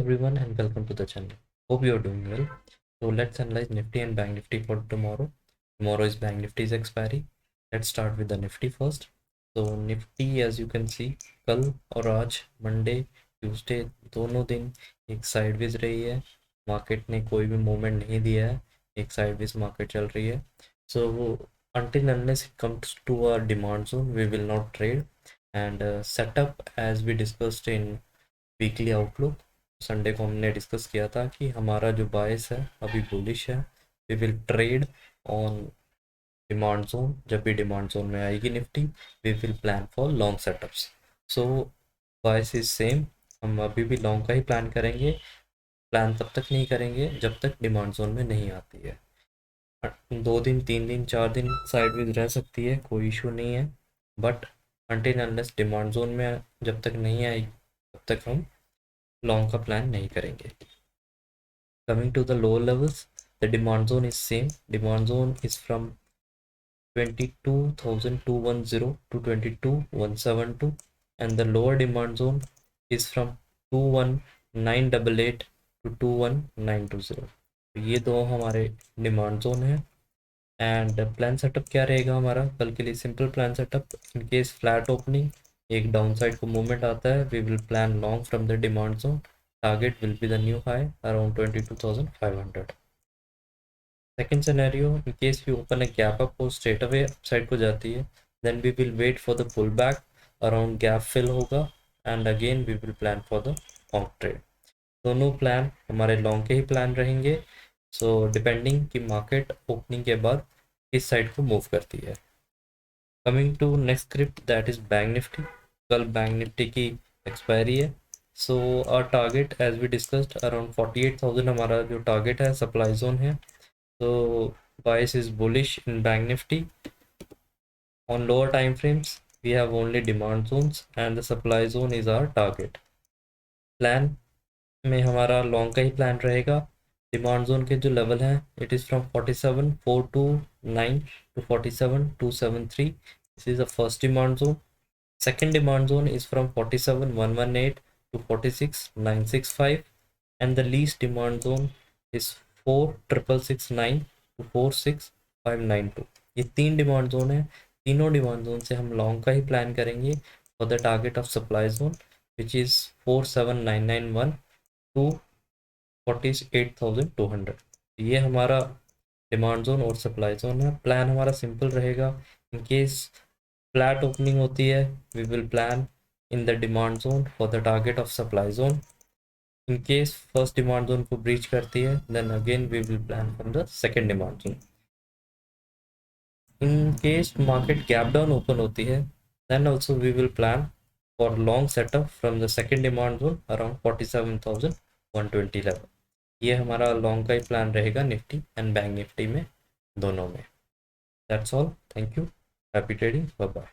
everyone and welcome to the channel. Hope you are doing well. So let's analyze Nifty and Bank Nifty for tomorrow. Tomorrow is Bank Nifty's expiry. Let's start with the Nifty first. So Nifty as you can see कल और आज Monday Tuesday दोनों दिन एक sideways रही है. Market ने कोई भी मूवमेंट नहीं दिया है, एक साइडवेज मार्केट चल रही है. So until unless it comes to our demand zone we will not trade. And setup as we discussed in weekly outlook Sunday को हमने डिस्कस किया था कि हमारा जो बायस है अभी बुलिश है. We will trade on demand zone. जब भी डिमांड जोन में आएगी Nifty we will plan for long setups. So bias is same. हम अभी भी लॉन्ग का ही प्लान करेंगे. प्लान तब तक नहीं करेंगे जब तक डिमांड जोन में नहीं आती है. 2 दिन 3 दिन 4 दिन साइडवेज रह सकती है, कोई इशू नहीं है. But until unless demand zone में जब तक नहीं आएगी तब तक हम लॉन्ग का प्लान नहीं करेंगे. Coming to the lower levels, the demand zone is same. Demand zone is from 22,210 to 22,172 and the lower demand zone is from 21,988 to 21,920. ये दो हमारे डिमांड जोन है. एंड प्लान सेटअप क्या रहेगा हमारा कल के लिए? Simple plan setup. In case flat opening एक डाउन साइड को मूवमेंट आता है we will plan long from the demand zone. Target will be the new high around 22,500. Second scenario, in case we open a gap up और straight away upside को जाती है then we will wait for the pullback around gap fill होगा and again we will plan for the long trade. दोनों plan हमारे long के ही plan रहेंगे. सो डिपेंडिंग कि मार्केट ओपनिंग के बाद किस साइड को मूव करती है. Coming to next script that is bank Nifty. कल बैंक निफ्टी की एक्सपायरी है. So our target as we discussed around 48,000 हमारा जो टारगेट है सप्लाई जोन है. तो bias is bullish in bank Nifty. On lower time frames we have only demand zones and the supply zone is our target. Plan में हमारा long का ही plan रहेगा. डिमांड जोन के जो लेवल हैं it is from 47,429 to 47,273. This is the first demand zone. Second demand zone is from 47,118 to 46,965 and the least demand zone is 4,669 to 4,6592. ये 3 demand zone है. तीनों डिमांड जोन से हम long का ही प्लान करेंगे for the target of supply zone which is 47,991 to 48,200. ये हमारा डिमांड जोन और सप्लाई जोन है. प्लान हमारा सिंपल रहेगा. इन केस फ्लैट ओपनिंग होती है we will plan in the demand zone for the target of supply zone. In case first demand zone को breach करती है then again we will plan from the second demand zone. In case market gap down open होती है then also we will plan for long setup from the second demand zone around 47,120 level. ये हमारा long का ही plan रहेगा Nifty and bank Nifty में दोनों में. That's all. Thank you. Happy trading. Bye bye.